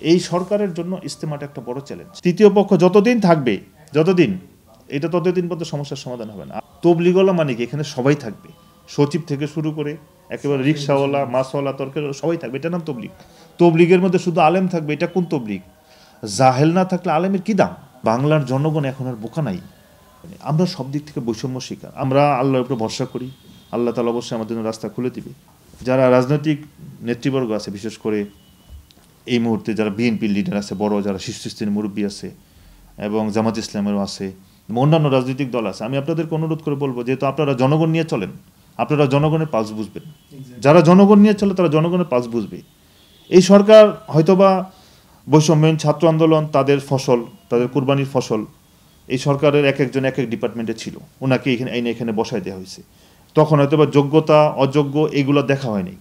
এই সরকারের জন্য ইজতেমাটা একটা বড় চ্যালেঞ্জ। তৃতীয় পক্ষ যতদিন থাকবে, এটা ততদিন পর্যন্ত সমস্যার সমাধান হবে না। তবলিগওয়ালা মানে কি, এখানে সবাই থাকবে, সচিব থেকে শুরু করে একেবারে রিক্সাওয়ালা, মাছওয়ালা, তরকারিওয়ালা সবাই থাকবে, এটা নাম তবলিগ। তবলিগের মধ্যে শুধু আলেম থাকবে, এটা কোন তবলিগ? জাহেল না থাকলে আলেমের কি দাম? বাংলার জনগণ এখন আর বোকা নাই। আমরা সব দিক থেকে বৈষম্য শিকার। আমরা আল্লাহর উপরে ভরসা করি, আল্লাহ তাআলা অবশ্যই আমাদের জন্য রাস্তা খুলে দিবে। যারা রাজনৈতিক নেতৃবর্গ আছে, বিশেষ করে এই মুহূর্তে যারা বিএনপির লিডার আছে, বড় যারা শীর্ষস্থানীয় মুরব্বী আছে, এবং জামাত ইসলামেরও আছে, অন্যান্য রাজনৈতিক দল আছে, আমি আপনাদেরকে অনুরোধ করে বলবো, যেহেতু আপনারা জনগণ নিয়ে চলেন, আপনারা জনগণের পালস বুঝবেন। যারা জনগণ নিয়ে চলে তারা জনগণের পালস বুঝবে। এই সরকার হয়তোবা বৈষম্যহীন ছাত্র আন্দোলন তাদের ফসল, তাদের কুরবানির ফসল, এই সরকারের এক একজন এক এক ডিপার্টমেন্টে ছিল, ওনাকে এখানে বসায় দেওয়া হয়েছে। তখন হয়তোবা যোগ্যতা অযোগ্য এগুলো দেখা হয়নি,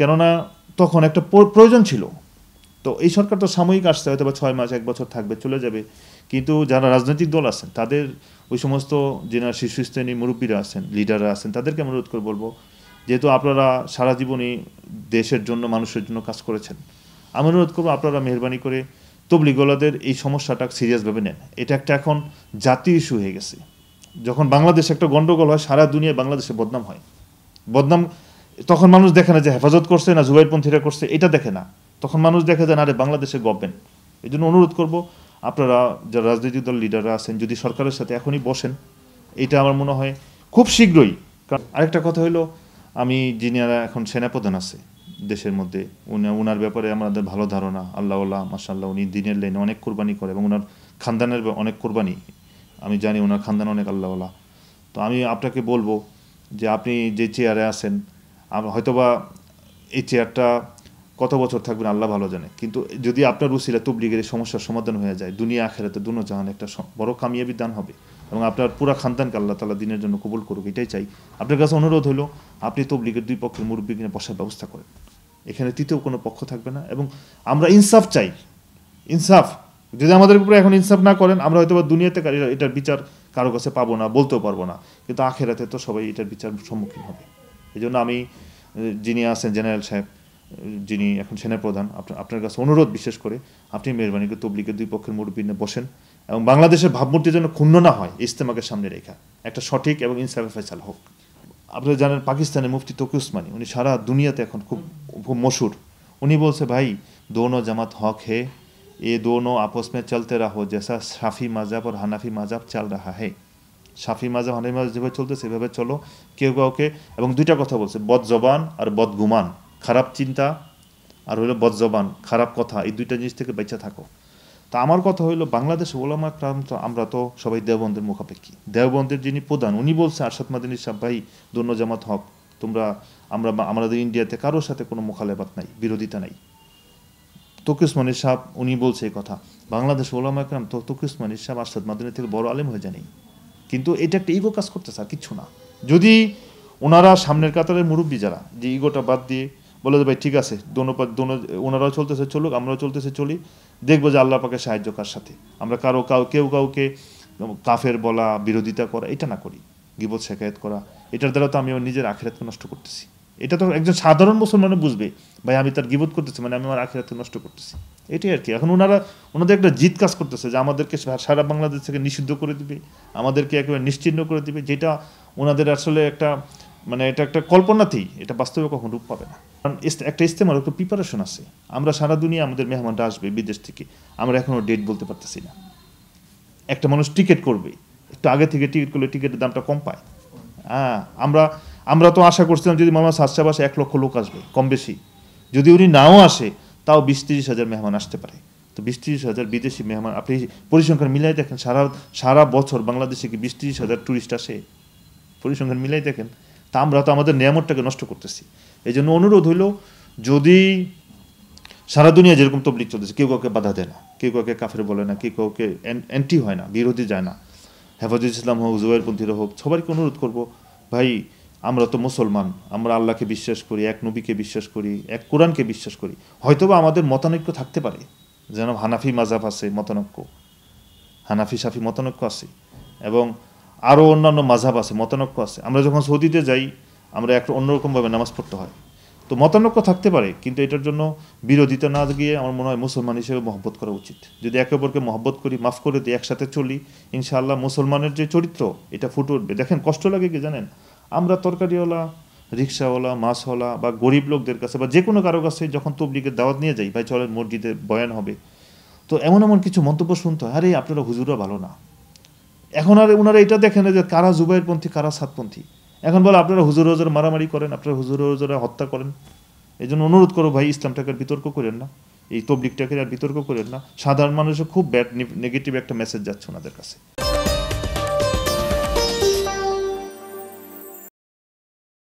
কেননা তখন একটা প্রয়োজন ছিল। তো এই সরকার তো সাময়িক আসছে, হয়তো 6 মাস 1 বছর থাকবে, চলে যাবে। কিন্তু যারা রাজনৈতিক দল আছেন, তাদের ওই সমস্ত যারা শীর্ষস্থানীয় মুরব্বীরা আছেন, লিডাররা আছেন, তাদেরকে আমি অনুরোধ করে বলবো, যেহেতু আপনারা সারা জীবনই দেশের জন্য, মানুষের জন্য কাজ করেছেন, আমি অনুরোধ করবো আপনারা মেহরবানি করে তবলিগওয়ালাদের এই সমস্যাটা সিরিয়াসভাবে নেন। এটা একটা এখন জাতীয় ইস্যু হয়ে গেছে। যখন বাংলাদেশে একটা গন্ডগোল হয়, সারা দুনিয়ায় বাংলাদেশে বদনাম হয়। তখন মানুষ দেখে না যে হেফাজত করছে না জুবাইরপন্থীরা করছে, এটা দেখে না। তখন মানুষ দেখে যে আরে বাংলাদেশের গভর্নমেন্ট। এই জন্য অনুরোধ করব, আপনারা যারা রাজনৈতিক দল লিডাররা আছেন, যদি সরকারের সাথে এখনই বসেন, এটা আমার মনে হয় খুব শীঘ্রই। কারণ আরেকটা কথা হলো, আমি যিনি এখন সেনাপ্রধান আছে দেশের মধ্যে, উনার ব্যাপারে আমাদের ভালো ধারণা, আল্লাহ মাশাআল্লাহ, উনি দিনের লাইনে অনেক কোরবানি করে, এবং ওনার খানদানের অনেক কোরবানি আমি জানি, ওনার খানদান অনেক আল্লাহওয়ালা। তো আমি আপনাকে বলবো যে আপনি যে চেয়ারে আছেন, হয়তোবা এই চেয়ারটা কত বছর থাকবেন আল্লাহ ভালো জানে, কিন্তু যদি আপনার উসিলা তবলিগের এই সমস্যার সমাধান হয়ে যায়, দুনিয়া আখেরাতে দুনো জাহান একটা বড় কামিয়াবি দান হবে, এবং আপনার পুরা খানদানকে আল্লাহ তাআলা দিনের জন্য কবুল করুক, এটাই চাই। আপনার কাছে অনুরোধ হলো, আপনি তবলিগের 2 পক্ষের মুরব্বী কিনে বসার ব্যবস্থা করেন। এখানে তৃতীয় কোনো পক্ষ থাকবে না, এবং আমরা ইনসাফ চাই। ইনসাফ যদি আমাদের উপরে এখন ইনসাফ না করেন, আমরা হয়তো দুনিয়াতে এটার বিচার কারো কাছে পাবো না, বলতেও পারবো না, কিন্তু আখেরাতে তো সবাই এটার বিচার সম্মুখীন হবে। এই জন্য আমি, যিনি আছেন জেনারেল সাহেব, যিনি এখন সেনাপ্রধান, আপনার কাছে অনুরোধ, বিশেষ করে আপনি মেহরবানি করে তবলিগের 2 পক্ষের মুরব্বী নিয়ে বসেন, এবং বাংলাদেশের ভাবমূর্তি যেন ক্ষুণ্ণ না হয়, ইজতেমাকে সামনে রেখা একটা সঠিক এবং ইনসাফের ফয়সালা হোক। আপনারা জানেন পাকিস্তানের মুফতি তকি উসমানী, উনি সারা দুনিয়াতে এখন খুব মশহুর। উনি বলছে, ভাই দোনো জামাত হক হে, এ দোনো আপস মে চলতে রাহো, জেসা শাফি মাযহাব আর হানাফি মাযহাব চল রাহা হে। শাফি মাযহাব হানাফি মাযহাব যেভাবে চলতেছে সেভাবে চলো, কেউ কাউকে, এবং 2টা কথা বলছে, বদ জবান আর বদ গুমান, খারাপ চিন্তা আর হইলো বদ জবান, খারাপ কথা, এই 2টা জিনিস থেকে বেঁচে থাকো। তা আমার কথা হইলো, বাংলাদেশ ওলামা کرام তো আমরা তো সবাই দেওবন্দের মুখাপেক্ষী। দেওবন্দের যিনি প্রধান, উনি বলছে, আরশাদ মাদানী সাহেব, ভাই দোনো জামাত হক, আমাদের ইন্ডিয়াতে কারোর সাথে কোনো মুখালেবাত নাই, বিরোধিতা নাই। তকি উসমানী সাহেব উনি বলছে এই কথা। বাংলাদেশ ওলামা کرام তো তকি উসমানী সাহেব আরশাদ মাদানী থেকে বড় আলেম হয়ে যায়নি, কিন্তু এটা একটা ইগো কাজ করতেছে, আর কিচ্ছু না। যদি ওনারা সামনের কাতারের মুরব্বী যারা, যে ইগোটা বাদ দিয়ে বলে যে ভাই ঠিক আছে, ওনারাও চলতেছে চলুক, আমরাও চলতেছে চলি, দেখবো যে আল্লাহ পাকের সাহায্য কার সাথে। আমরা কেউ কাউকে কাফের বলা, বিরোধিতা করা, এটা না করি, গীবত শেখায়ত করা, এটার দ্বারা তো আমি আমার নিজের আখিরাতকে নষ্ট করতেছি। এটা তো একজন সাধারণ মুসলমানও বুঝবে, ভাই আমি তার গীবত করতেছি মানে আমি আমার আখিরাতকে নষ্ট করতেছি, এটাই আর কি। এখন ওনাদের একটা জিত কাজ করতেছে, যে আমাদেরকে সারা বাংলাদেশ থেকে নিষিদ্ধ করে দিবে, আমাদেরকে একেবারে নিশ্চিহ্ন করে দিবে, যেটা ওনাদের আসলে একটা, মানে এটা একটা কল্পনাতেই, এটা বাস্তবে কখন রূপ পাবে না। কারণ একটা ইজতেমার একটু প্রিপারেশন আছে। আমরা সারা দুনিয়া, আমাদের মেহমানরা আসবে বিদেশ থেকে, আমরা এখনও ডেট বলতে পারতেছি না। একটা মানুষ টিকিট করবে, একটু আগে থেকে টিকিট করলে টিকিটের দামটা কম পায়। হ্যাঁ, আমরা তো আশা করছিলাম যদি মোহাম্মদ সাদশাহ আসে 1 লক্ষ লোক আসবে, কম বেশি। যদি উনি নাও আসে, তাও 20-30 হাজার মেহমান আসতে পারে। তো 20-30 হাজার বিদেশি মেহমান, আপনি পরিসংখ্যান মিলাই দেখেন, সারা বছর বাংলাদেশে কি 20-30 হাজার টুরিস্ট আসে? পরিসংখ্যান মিলাই দেখেন। তা আমরা তো আমাদের নিয়ামতটাকে নষ্ট করতেছি। এই জন্য অনুরোধ হইল, যদি সারা দুনিয়া যেরকম তবলিগ চলতেছে, কেউ কাউকে বাধা দেয় না, কেউ কাউকে কাফের বলে না, কেউ কাউকে অ্যান্টি হয় না, বিরোধী যায় না, হেফাজত ইসলাম হোক, জুবাইরপন্থীরা হোক, সবাইকে অনুরোধ করব, ভাই আমরা তো মুসলমান, আমরা আল্লাহকে বিশ্বাস করি, এক নবীকে বিশ্বাস করি, এক কোরআনকে বিশ্বাস করি। হয়তোবা আমাদের মতানৈক্য থাকতে পারে, যেন হানাফি মাযহাব আছে মতানৈক্য, হানাফি শাফি মতানৈক্য আছে, এবং আরও অন্যান্য মাযহাব আছে, মতানৈক্য আছে। আমরা যখন সৌদিতে যাই, আমরা একটা অন্যরকমভাবে নামাজ পড়তে হয়। তো মতানৈক্য থাকতে পারে, কিন্তু এটার জন্য বিরোধিতা না গিয়ে আমার মনে হয় মুসলমান হিসেবে মহব্বত করা উচিত। যদি একে অপরকে মহব্বত করি, মাফ করে দিই, একসাথে চলি, ইনশাআল্লাহ মুসলমানের যে চরিত্র এটা ফুটে উঠবে। দেখেন কষ্ট লাগে কি জানেন, আমরা তরকারিওয়ালা, রিক্সাওয়ালা, মাছওয়ালা বা গরিব লোকদের কাছে বা যে কোনো কারো কাছে যখন তবলিগের দাওয়াত নিয়ে যাই, ভাই চলেন মসজিদে বয়ান হবে, তো এমন এমন কিছু মন্তব্য শুনতে হয়, আরে আপনারা হুজুররা ভালো না। এখন আর ওনারা এটা দেখেন না যে কারা জুবাইরপন্থী কারা সাতপন্থী, এখন বলে আপনারা হুজুর হুজুর মারামারি করেন, আপনারা হুজুর হুজুরা হত্যা করেন। এই জন্য অনুরোধ করো ভাই, ইসলামটাকে আর বিতর্ক করেন না, এই তবলিগটাকে আর বিতর্ক করেন না। সাধারণ মানুষের খুব ব্যাড নেগেটিভ একটা মেসেজ যাচ্ছে ওনাদের কাছে।